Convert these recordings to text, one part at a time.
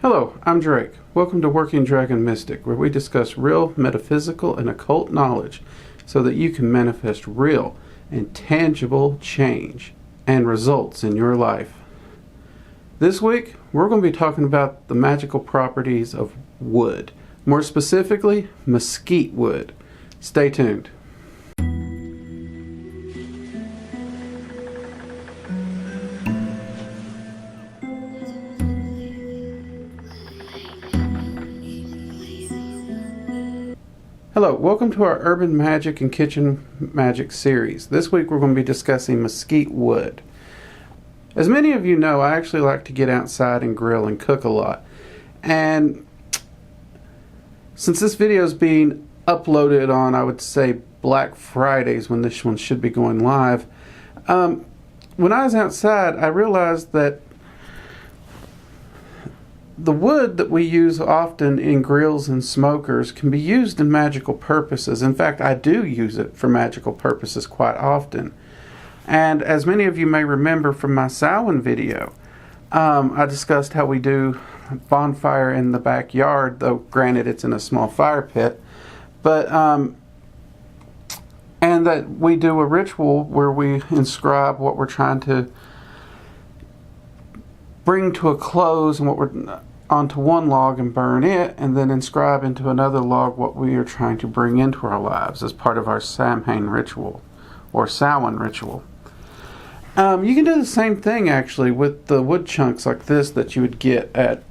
Hello, I'm Drake. Welcome to Working Dragon Mystic, where we discuss real metaphysical and occult knowledge so that you can manifest real and tangible change and results in your life. This week, we're going to be talking about the magical properties of wood, more specifically, mesquite wood. Stay tuned. Hello, welcome to our Urban Magic and Kitchen Magic series. This week we're going to be discussing mesquite wood. As many of you know, I actually like to get outside and grill and cook a lot. And since this video is being uploaded on, I would say, Black Fridays, when this one should be going live, when I was outside, I realized that the wood that we use often in grills and smokers can be used in magical purposes. In fact, I do use it for magical purposes quite often. And as many of you may remember from my Samhain video, I discussed how we do a bonfire in the backyard, though granted it's in a small fire pit. But and that we do a ritual where we inscribe what we're trying to bring to a close and what we're onto one log and burn it, and then inscribe into another log what we are trying to bring into our lives as part of our Samhain ritual or Samhain ritual. You can do the same thing actually with the wood chunks like this that you would get at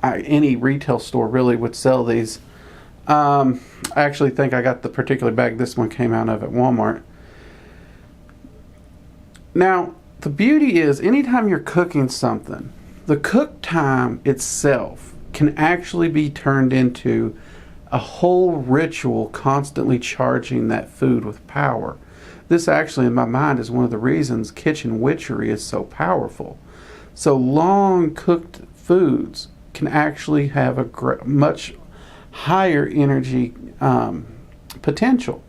any retail store. Really would sell these. I actually think I got the particular bag this one came out of at Walmart. Now the beauty is, anytime you're cooking something, the cook time itself can actually be turned into a whole ritual, constantly charging that food with power. This actually, in my mind, is one of the reasons kitchen witchery is so powerful. So long cooked foods can actually have a much higher energy potential.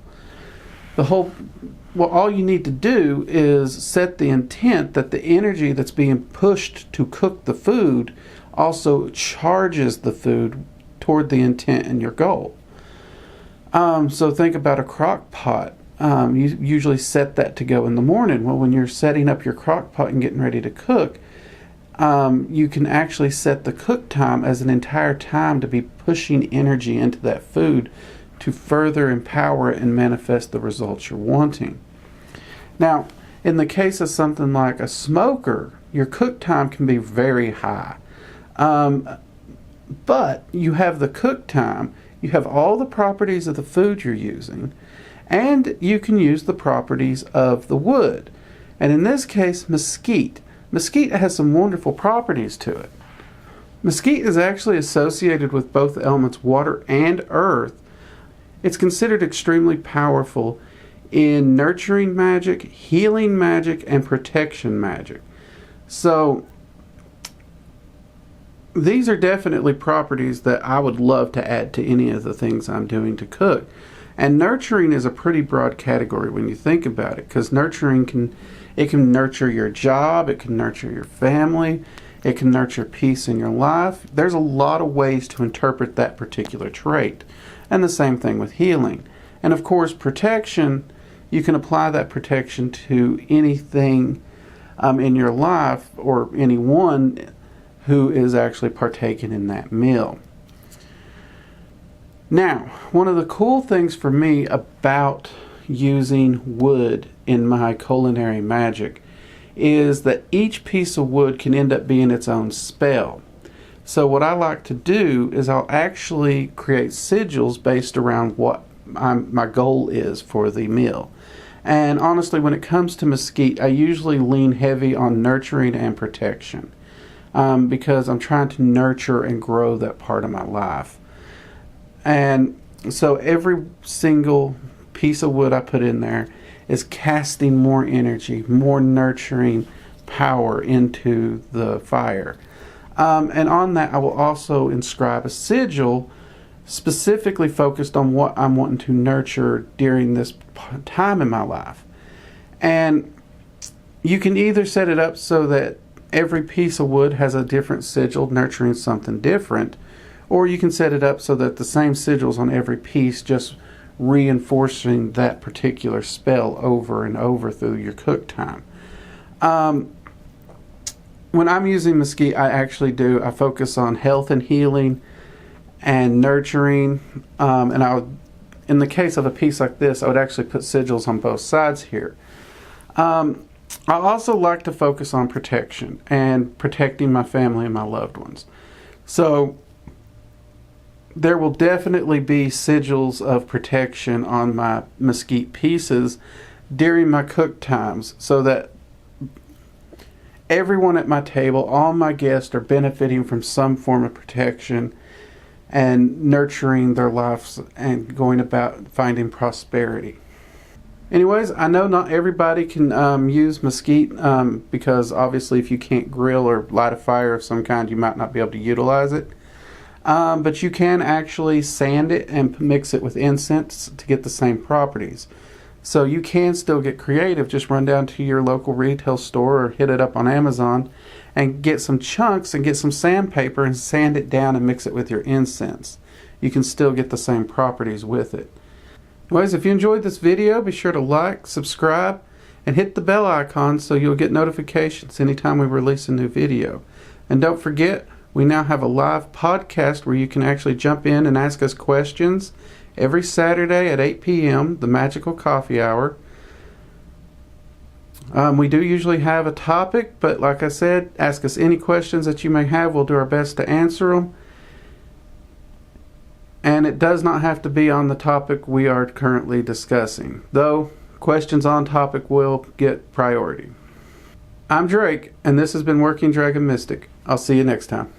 All you need to do is set the intent that the energy that's being pushed to cook the food also charges the food toward the intent and your goal. So think about a crock pot. You usually set that to go in the morning. Well, when you're setting up your crock pot and getting ready to cook, you can actually set the cook time as an entire time to be pushing energy into that food to further empower it and manifest the results you're wanting. Now, in the case of something like a smoker, your cook time can be very high. But you have the cook time, you have all the properties of the food you're using, and you can use the properties of the wood. And in this case, mesquite. Mesquite has some wonderful properties to it. Mesquite is actually associated with both the elements water and earth. It's considered extremely powerful in nurturing magic, healing magic, and protection magic. So these are definitely properties that I would love to add to any of the things I'm doing to cook. And nurturing is a pretty broad category when you think about it, because nurturing can nurture your job, it can nurture your family, it can nurture peace in your life. There's a lot of ways to interpret that particular trait. And the same thing with healing. And of course, protection, you can apply that protection to anything in your life or anyone who is actually partaking in that meal. Now, one of the cool things for me about using wood in my culinary magic is that each piece of wood can end up being its own spell. So what I like to do is I'll actually create sigils based around what my goal is for the meal. And honestly, when it comes to mesquite, I usually lean heavy on nurturing and protection because I'm trying to nurture and grow that part of my life. And so every single piece of wood I put in there is casting more energy, more nurturing power into the fire. And on that, I will also inscribe a sigil specifically focused on what I'm wanting to nurture during this time in my life. And you can either set it up so that every piece of wood has a different sigil nurturing something different, or you can set it up so that the same sigils on every piece, just reinforcing that particular spell over and over through your cook time. When I'm using Mesquite, I focus on health and healing and nurturing, in the case of a piece like this, I would actually put sigils on both sides here. I also like to focus on protection and protecting my family and my loved ones. So there will definitely be sigils of protection on my Mesquite pieces during my cook times, so that everyone at my table, all my guests, are benefiting from some form of protection and nurturing their lives and going about finding prosperity. Anyways, I know not everybody can use Mesquite because obviously if you can't grill or light a fire of some kind, you might not be able to utilize it. But you can actually sand it and mix it with incense to get the same properties. So you can still get creative. Just run down to your local retail store or hit it up on Amazon and get some chunks and get some sandpaper and sand it down and mix it with your incense. You can still get the same properties with it. Anyways, if you enjoyed this video, be sure to like, subscribe, and hit the bell icon so you'll get notifications anytime we release a new video. And don't forget, we now have a live podcast where you can actually jump in and ask us questions every Saturday at 8 p.m., the Magical Coffee Hour. We do usually have a topic, but like I said, ask us any questions that you may have. We'll do our best to answer them. And it does not have to be on the topic we are currently discussing, though questions on topic will get priority. I'm Drake, and this has been Working Dragon Mystic. I'll see you next time.